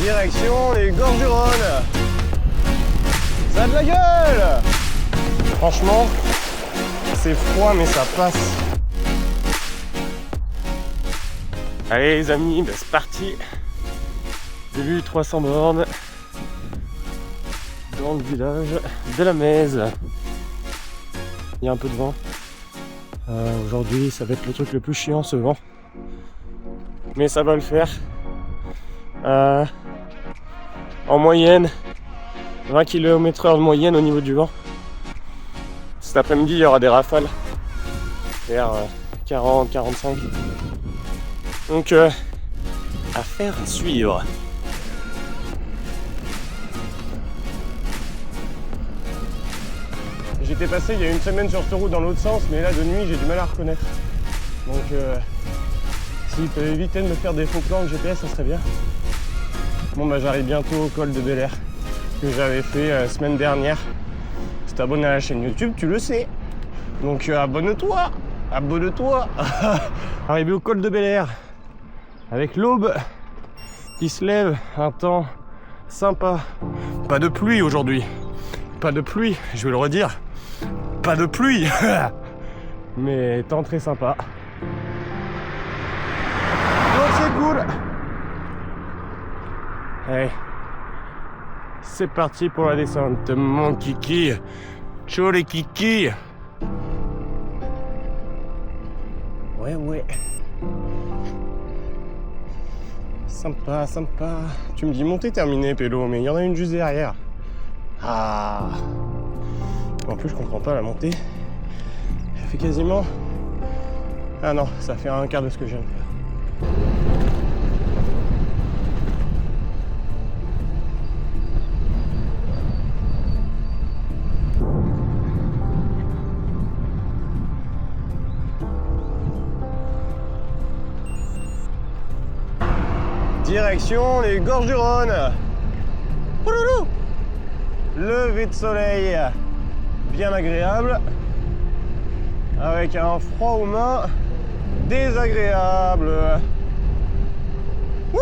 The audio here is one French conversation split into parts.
Direction les gorges du Rhône. Ça a de la gueule. Franchement, c'est froid mais ça passe. Allez les amis, bah c'est parti. Début 300 bornes dans le village de la Mèze. Il y a un peu de vent. Aujourd'hui ça va être le truc le plus chiant, ce vent. Mais ça va le faire. En moyenne 20 km/h de moyenne au niveau du vent. Cet après-midi il y aura des rafales vers 40-45. Donc affaire à suivre. J'étais passé il y a une semaine sur cette route dans l'autre sens, mais là de nuit j'ai du mal à reconnaître. Donc s'il peut éviter de me faire des faux plans de GPS, ça serait bien. Bon bah j'arrive bientôt au col de Bel-Air que j'avais fait la semaine dernière. Si t'es abonné à la chaîne YouTube, tu le sais. Donc abonne-toi. Arrivé au col de Bel-Air avec l'aube qui se lève, un temps sympa. Pas de pluie aujourd'hui. Pas de pluie, je vais le redire. Pas de pluie. Mais temps très sympa. Donc c'est cool. Allez, c'est parti pour la descente, mon kiki. Ciao les kiki. Ouais. Sympa. Tu me dis montée terminée, pélo, mais il y en a une juste derrière. Ah. En plus, je comprends pas la montée. Elle fait quasiment... Ah non, ça fait un quart de ce que je viens de faire. Direction les gorges du Rhône. Lever de soleil bien agréable avec un froid aux mains désagréable. Ouh.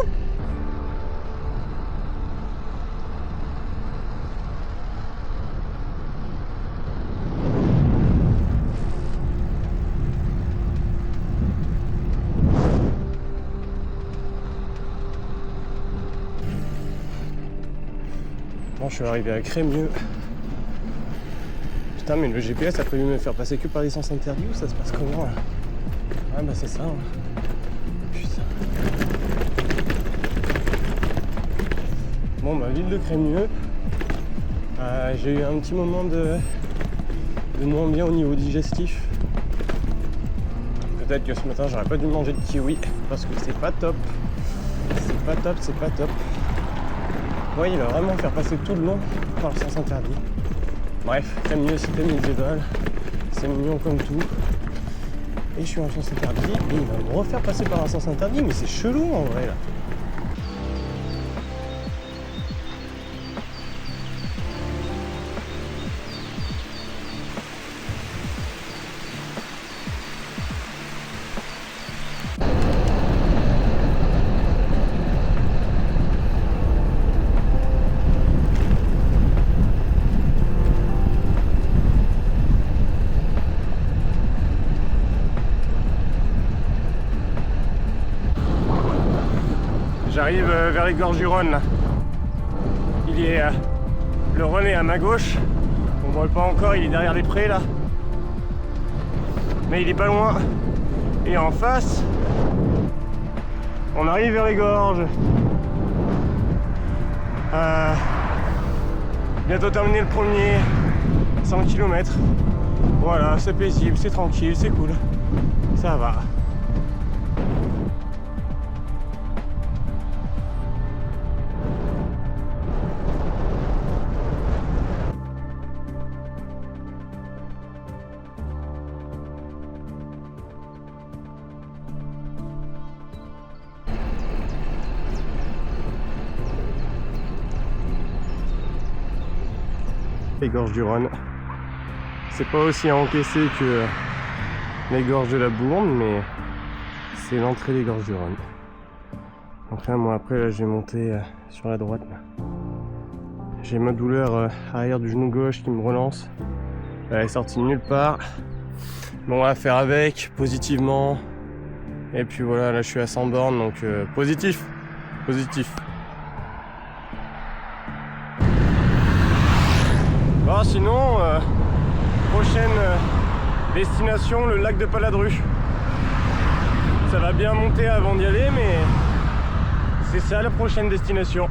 Bon, je suis arrivé à Crémieux. Putain, mais le GPS a prévu de me faire passer que par des sens interdits ou ça se passe comment là? Ah bah c'est ça. Hein. Putain. Bon bah ville de Crémieux. J'ai eu un petit moment de moins bien au niveau digestif. Peut-être que ce matin j'aurais pas dû manger de kiwi parce que c'est pas top. C'est pas top. Ouais, il va vraiment me faire passer tout le long par le sens interdit. Bref, Crémieux, c'était médiéval, c'est mignon comme tout. Et je suis en sens interdit et il va me refaire passer par un sens interdit, mais c'est chelou en vrai là. J'arrive vers les gorges du Rhône là. Il est le Rhône est à ma gauche. On voit pas encore, il est derrière les prés là. Mais il est pas loin. Et en face, on arrive vers les gorges. Bientôt terminé le premier 100 km. Voilà, c'est paisible, c'est tranquille, c'est cool. Ça va. Les gorges du Rhône. C'est pas aussi encaissé que les gorges de la Bourne, mais c'est l'entrée des gorges du Rhône. Enfin, moi après, là, je vais monter sur la droite. Là. J'ai ma douleur arrière du genou gauche qui me relance. Elle est sortie de nulle part. Bon, on va faire avec, positivement. Et puis voilà, là je suis à 100 bornes, donc positif. Bon, sinon, prochaine destination, le lac de Paladru. Ça va bien monter avant d'y aller, mais c'est ça la prochaine destination.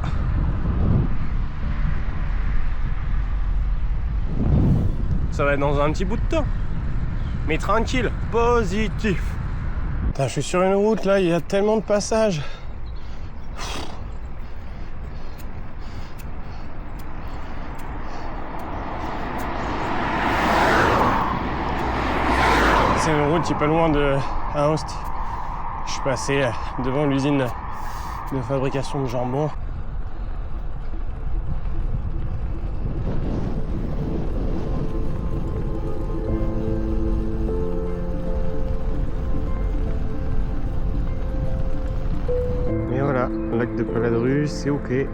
Ça va être dans un petit bout de temps. Mais tranquille, positif. Putain, je suis sur une route là, il y a tellement de passages. C'est une route qui est pas loin de Aoste. Je suis passé devant l'usine de fabrication de jambon. Et voilà, lac de Paladru, c'est ok.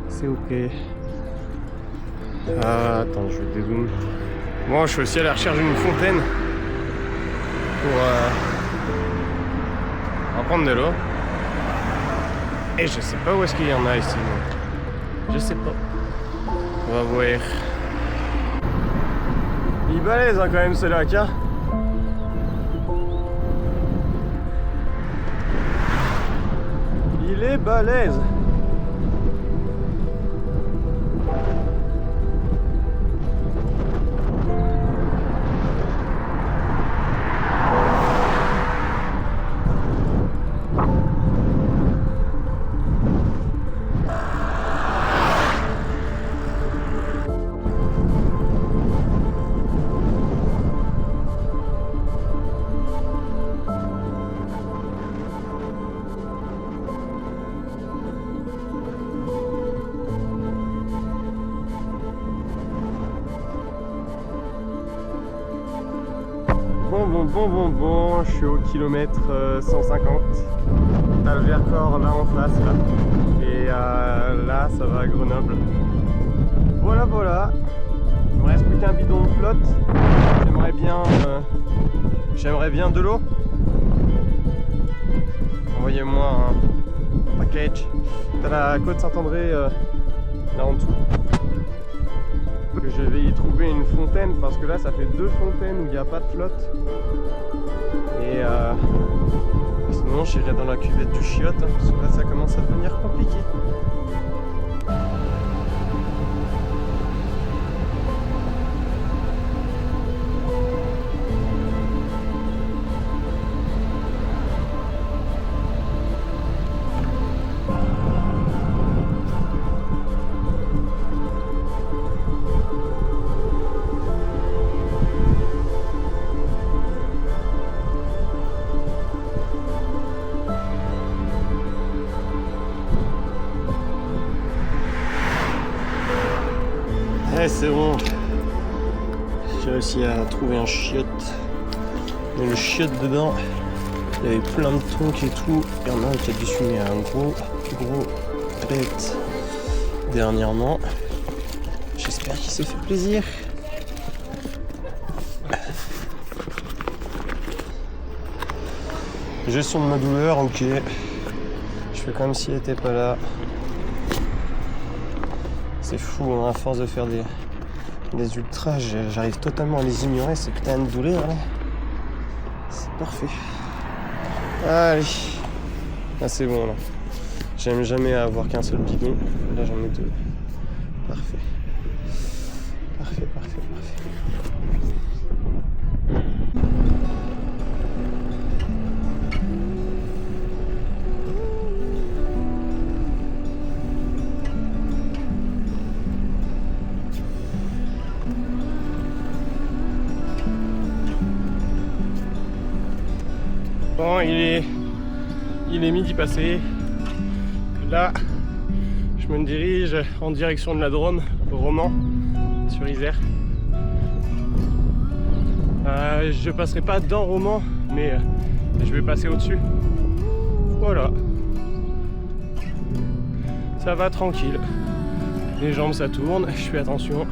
C'est ok. Ah, attends, je vais dézoomer. Bon, je suis aussi à la recherche d'une fontaine pour prendre de l'eau. Et je sais pas où est-ce qu'il y en a ici. Je sais pas. On va voir. Il est balèze hein, quand même ce lac. Hein. Il est balèze. Bon, je suis au kilomètre 150. T'as le Vercors là en face là. Et là ça va à Grenoble. Voilà. Il me reste plus qu'un bidon de flotte. J'aimerais bien de l'eau. Envoyez-moi un package. T'as la côte Saint-André là en dessous. Je vais y trouver une fontaine parce que là ça fait 2 fontaines où il n'y a pas de flotte. Et sinon j'irai dans la cuvette du chiotte hein, parce que là ça commence à devenir compliqué. Ouais, c'est bon. J'ai réussi à trouver un chiotte. Mais le chiotte dedans, il y avait plein de troncs et tout. Il y en a un qui a dû fumer un gros bête dernièrement. J'espère qu'il s'est fait plaisir. Gestion de ma douleur, ok. Je fais comme s'il n'était pas là. C'est fou, hein, à force de faire des ultras, j'arrive totalement à les ignorer, ces putains de douleurs là. C'est parfait. Allez. Ah, c'est bon là. J'aime jamais avoir qu'un seul bidon. Là j'en ai 2. Parfait. Parfait. Bon, il est midi passé. Là, je me dirige en direction de la Drôme, au Romans, sur Isère. Je passerai pas dans Romans, mais je vais passer au-dessus. Voilà. Ça va tranquille. Les jambes ça tourne, je fais attention.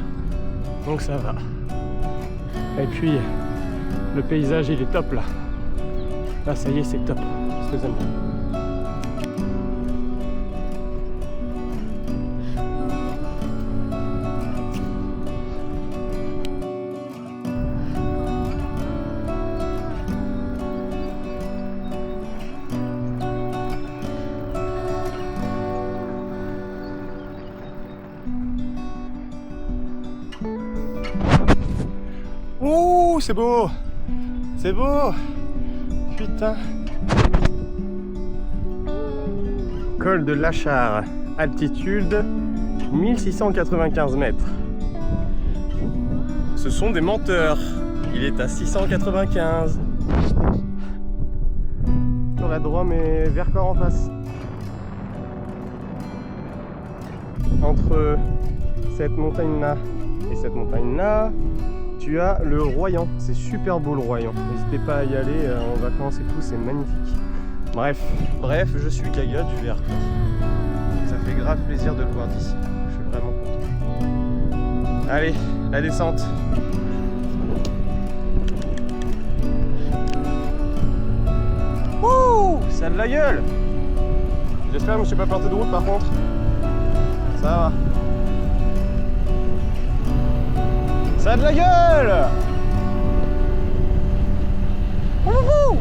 Donc ça va. Et puis le paysage il est top là. Là ça y est c'est top. Excusez-moi. Ouh, c'est beau! C'est beau! Putain! Col de Lachar, altitude 1695 mètres. Ce sont des menteurs. Il est à 695. Sur la droite, mais Vercors en face. Entre cette montagne-là et cette montagne-là, tu as le Royan, c'est super beau le Royan. N'hésitez pas à y aller en vacances et tout, c'est magnifique. Bref, je suis Kaga du Vercors. Ça fait grave plaisir de le voir d'ici. Je suis vraiment content. Allez, la descente. Ouh, ça a de la gueule. J'espère que je me suis pas planté de route par contre. Ça va. Ça a de la gueule! Wouhou!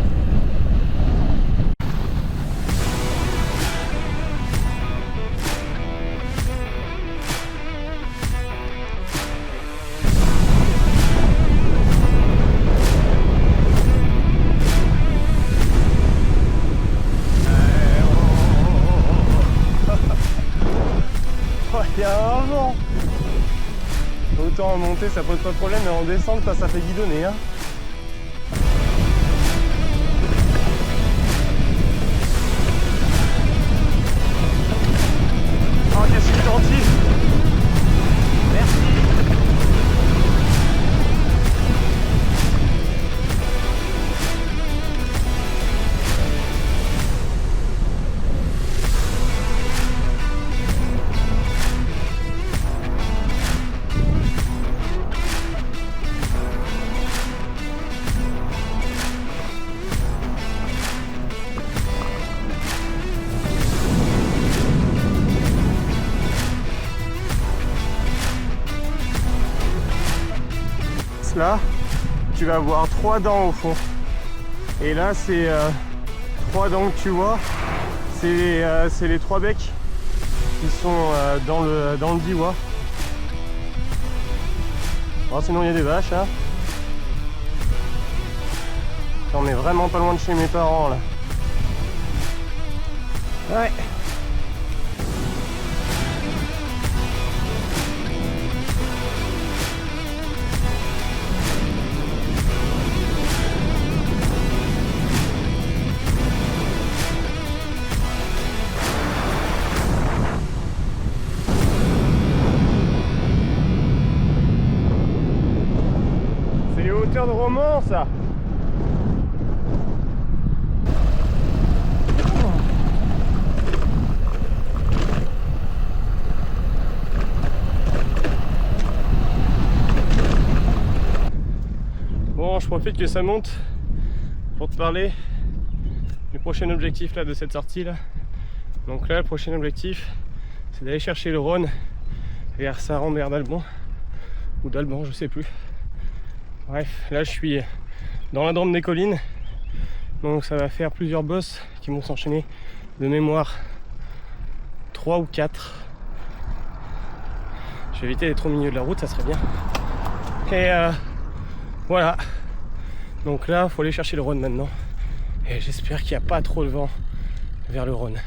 Il y a un vent! Autant en montée ça pose pas de problème, mais en descente ça fait guidonner hein. Oh qu'est-ce que c'est gentil. Merci. Là, tu vas voir 3 dents au fond. Et là, c'est 3 dents que tu vois. C'est les 3 becs qui sont dans le Diois. Bon, sinon, il y a des vaches. Hein. On est vraiment pas loin de chez mes parents là. Ouais. De roman ça. Bon, je profite que ça monte pour te parler du prochain objectif là de cette sortie là. Donc là le prochain objectif c'est d'aller chercher le Rhône vers Saran-Mer d'Alban ou d'Alban, je sais plus. Bref, là je suis dans la Drôme des collines, donc ça va faire plusieurs bosses qui vont s'enchaîner de mémoire 3 ou 4. Je vais éviter d'être au milieu de la route, ça serait bien. Et voilà, donc là il faut aller chercher le Rhône maintenant, et j'espère qu'il n'y a pas trop de vent vers le Rhône.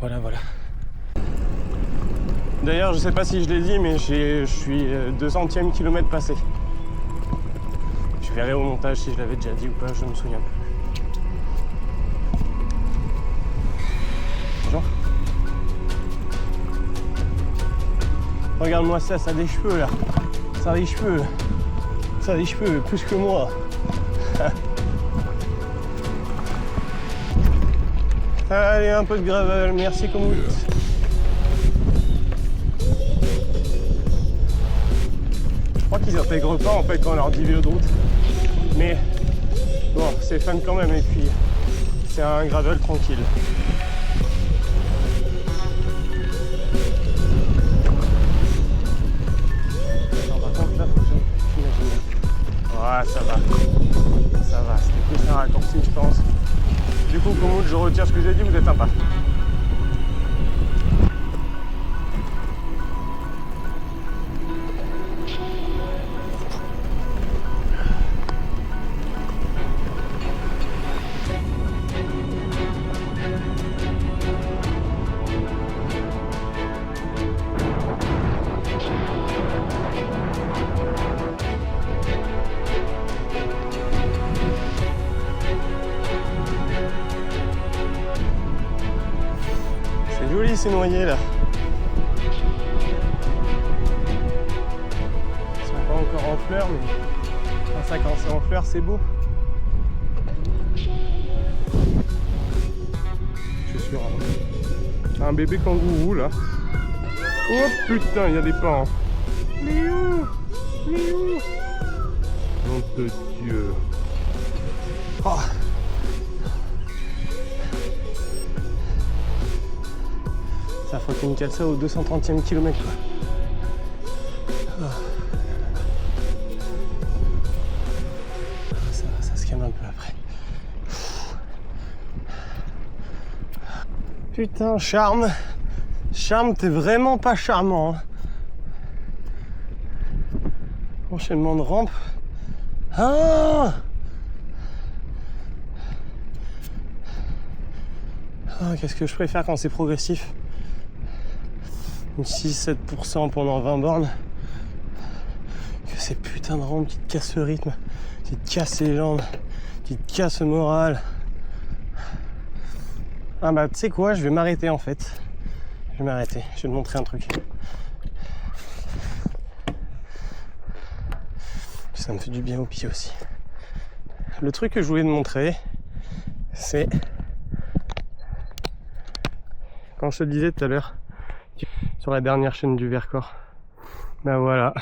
Voilà. D'ailleurs je sais pas si je l'ai dit, mais je suis 200e kilomètre passé. Je verrai au montage si je l'avais déjà dit ou pas, je me souviens plus. Bonjour. Regarde-moi ça, ça a des cheveux là. Ça a des cheveux. Ça a des cheveux, plus que moi. Allez, un peu de gravel, merci comme vous dites. qu'ils n'intègrent pas en fait quand on leur dit vélo de route. Mais bon, c'est fun quand même et puis c'est un gravel tranquille. Attends, par contre là, faut que j'imagine. Ouais, ça va. Ça va, c'était plus un raccourci je pense. Du coup, Komoot, je retire ce que j'ai dit, vous êtes sympa. Joli ces noyers là. Ils sont pas encore en fleurs, mais ça quand c'est en fleurs c'est beau. Je suis sûr. Un bébé kangourou là. Oh putain, il y a des parents. Miou, miou. Nom de Dieu. Oh. Ça fucking cale ça au 230e kilomètre quoi. Ça se calme un peu après. Putain, Charme, t'es vraiment pas charmant. Hein. Enchaînement de rampe. Ah, qu'est-ce que je préfère quand c'est progressif. 6-7% pendant 20 bornes, que ces putains de rampes qui te cassent le rythme, qui te cassent les jambes, qui te cassent le moral. Ah bah tu sais quoi, je vais m'arrêter en fait. Je vais m'arrêter, je vais te montrer un truc. Ça me fait du bien au pied aussi. Le truc que je voulais te montrer, c'est quand je te disais tout à l'heure sur la dernière chaîne du Vercors. Ben voilà.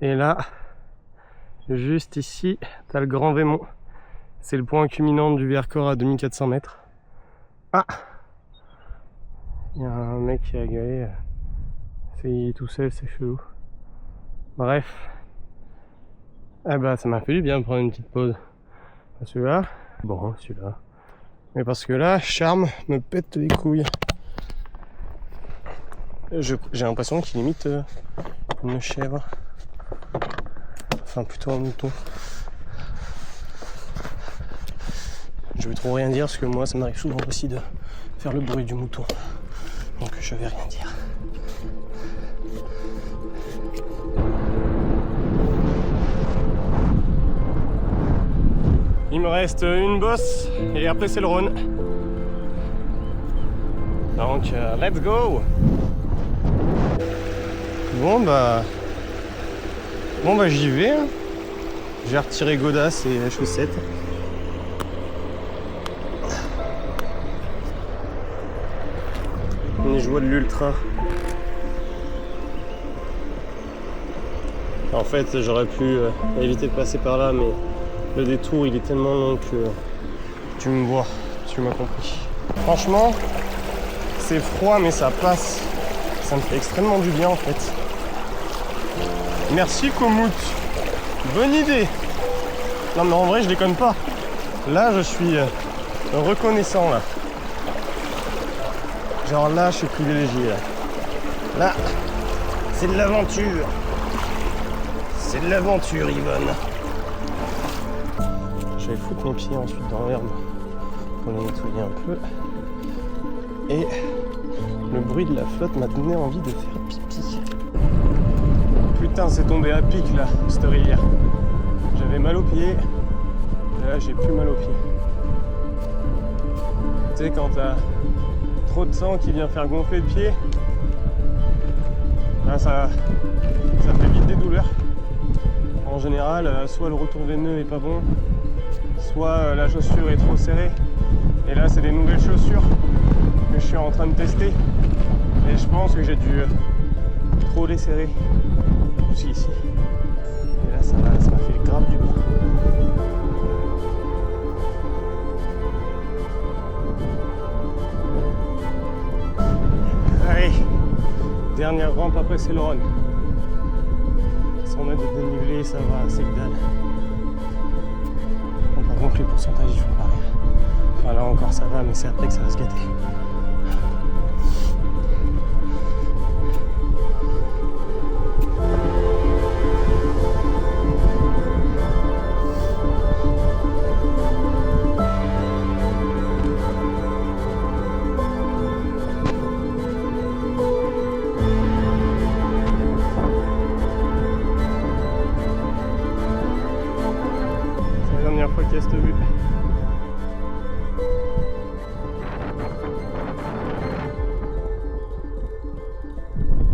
Et là, juste ici, t'as le Grand Vémont. C'est le point culminant du Vercors à 2400 mètres. Ah! Il y a un mec qui a gueulé. C'est tout seul, c'est chelou. Bref. Ah bah ça m'a fait du bien de prendre une petite pause. Celui-là. Bon, celui-là. Mais parce que là, Charme me pète les couilles. J'ai l'impression qu'il imite une chèvre. Enfin, plutôt un mouton. Je vais trop rien dire parce que moi, ça m'arrive souvent aussi de faire le bruit du mouton. Donc, je vais rien dire. Il me reste une bosse et après, c'est le Rhône. Donc, let's go! Bon bah j'y vais. J'ai retiré godasses et chaussettes. Les joies de l'ultra. En fait j'aurais pu éviter de passer par là, mais le détour il est tellement long que tu me vois, tu m'as compris. Franchement c'est froid mais ça passe. Ça me fait extrêmement du bien en fait. Merci Komoot. Bonne idée. Non mais en vrai je déconne pas. Là je suis reconnaissant là. Genre là je suis privilégié là. Là c'est de l'aventure. C'est de l'aventure Yvonne. Je vais foutre mes pieds ensuite dans l'herbe pour les nettoyer un peu. Et le bruit de la flotte m'a donné envie de faire pipi. Putain, c'est tombé à pic là, cette rivière. J'avais mal aux pieds. Et là, j'ai plus mal aux pieds. Tu sais, quand t'as trop de sang qui vient faire gonfler le pied, là, ça fait vite des douleurs. En général, soit le retour veineux est pas bon, soit la chaussure est trop serrée. Et là, c'est des nouvelles chaussures que je suis en train de tester. Et je pense que j'ai dû trop les serrer. souci ici. Et là, ça m'a fait grave du bien. Allez, dernière rampe, après c'est le run. 100 mètres de dénivelé, ça va, c'est que dalle. Bon, par contre, les pourcentages, ils font pas rien. Enfin, là encore, ça va, mais c'est après que ça va se gâter. Cette vue.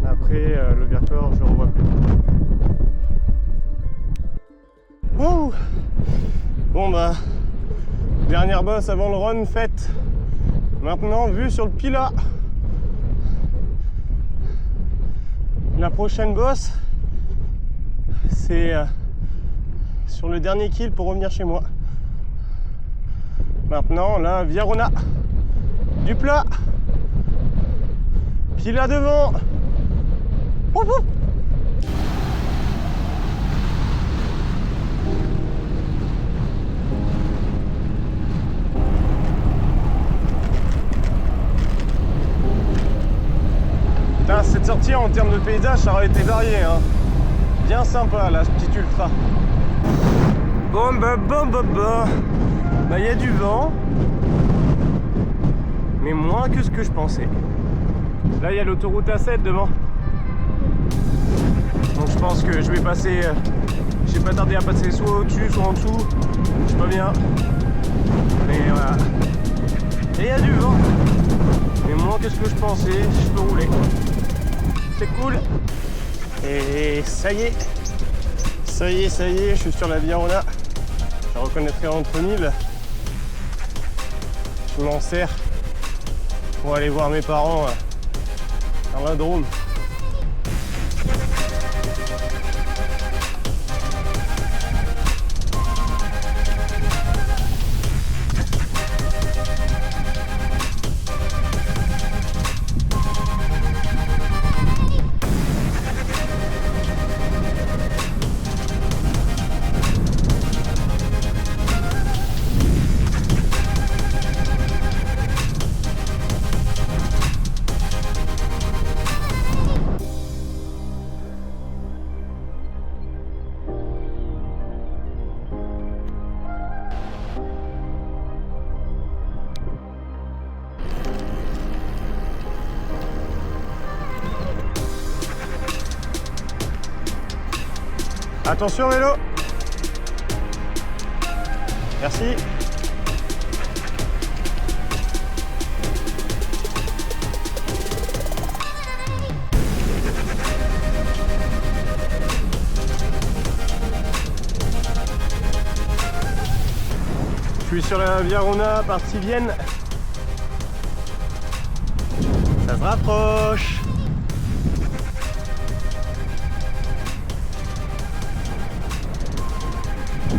Après le Vercors, je ne revois plus. Wouh. Bon bah, dernière bosse avant le run faite. Maintenant, vue sur le Pilat. La prochaine bosse, c'est sur le dernier kill pour revenir chez moi. Maintenant, là, Viarona, du plat, puis là devant. Ouf, ouf. Putain, cette sortie en termes de paysage, ça aurait été varié, hein. Bien sympa, là, ce petit ultra. Bon, bah, y a du vent, mais moins que ce que je pensais. Là, il y a l'autoroute A7 devant. Donc, je pense que je vais passer. J'ai pas tardé à passer soit au-dessus, soit en dessous. Je sais pas bien. Mais voilà. Et il y a du vent, mais moins que ce que je pensais. Je peux rouler. C'est cool. Et ça y est. Ça y est, je suis sur la Viarona. Je reconnaîtrai entre mille. Je m'en sers pour aller voir mes parents dans la Drôme. Attention vélo. Merci. Je suis sur la Viarona, partie Vienne. Ça se rapproche.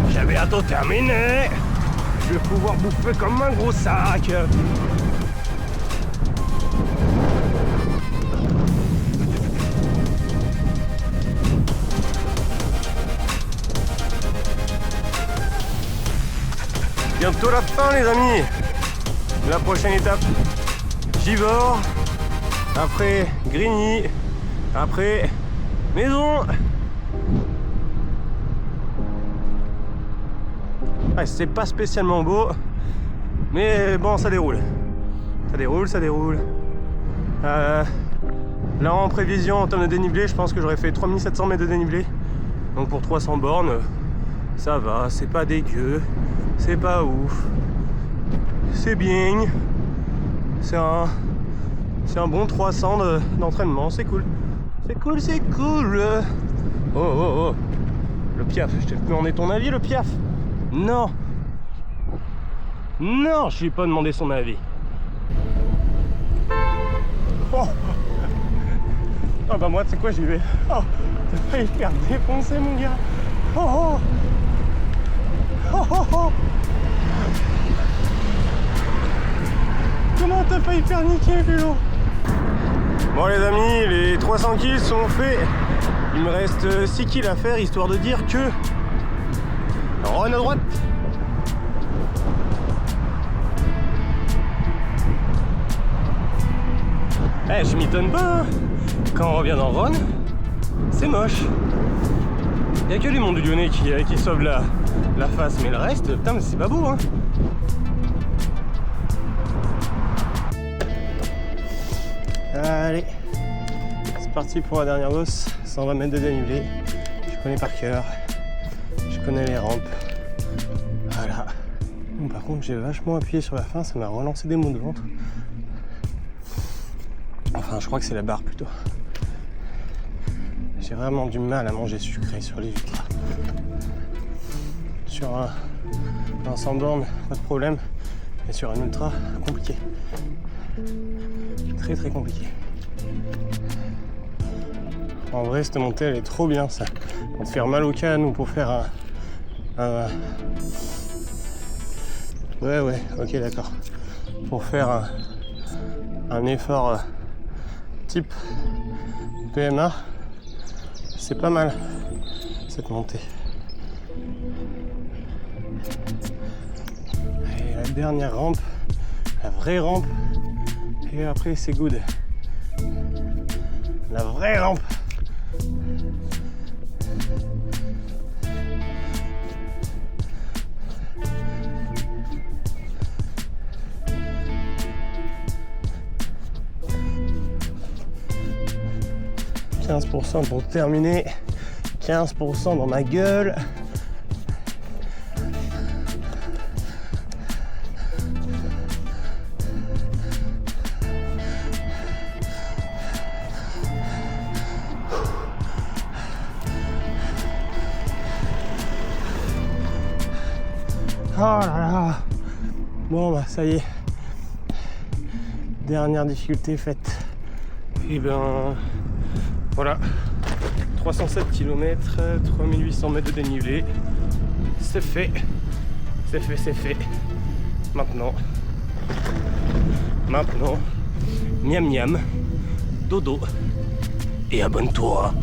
J'ai bientôt terminé. Je vais pouvoir bouffer comme un gros sac. Bientôt la fin les amis. La prochaine étape, Givors. Après Grigny. Après Maison. Ouais, c'est pas spécialement beau, mais bon, ça déroule. Ça déroule. Là, en prévision, en termes de dénivelé, je pense que j'aurais fait 3700 mètres de dénivelé. Donc pour 300 bornes, ça va, c'est pas dégueu, c'est pas ouf. C'est bien. C'est un bon 300 d'entraînement, c'est cool. C'est cool. Oh. Le Piaf, je t'ai demandé ton avis, le Piaf? Non, je lui ai pas demandé son avis. Oh. Ah bah moi tu sais quoi, j'y vais. Oh, t'as failli faire défoncer mon gars. Oh oh. Oh oh oh. Comment t'as failli faire niquer le vélo? Bon les amis, les 300 kills sont faits. Il me reste 6 kills à faire, histoire de dire que... Run à droite. Eh, je m'y donne pas, hein. Quand on revient dans Rhône, c'est moche. Il n'y a que les monts du Lyonnais qui sauvent la face, mais le reste, putain, mais c'est pas beau, hein. Allez, c'est parti pour la dernière bosse, 120 mètres de dénivelé. Je connais par cœur, je connais les rampes. Voilà. Bon, par contre, j'ai vachement appuyé sur la fin, ça m'a relancé des maux de ventre. Enfin, je crois que c'est la barre plutôt. J'ai vraiment du mal à manger sucré sur les ultras. Sur un 100 bornes, pas de problème. Et sur un ultra, compliqué. Très très compliqué. En vrai, cette montée, elle est trop bien, ça. Pour te faire mal au canne ou pour faire un... Ouais, ok, d'accord. Pour faire un effort type PMA, c'est pas mal cette montée. Et la dernière rampe, la vraie rampe, et après c'est good. La vraie rampe. « 15% pour terminer, 15% dans ma gueule. » Oh là là. Bon bah ça y est. Dernière difficulté faite. Et ben voilà. 307 km, 3800 mètres de dénivelé. C'est fait. C'est fait. Maintenant, miam miam, dodo et abonne-toi.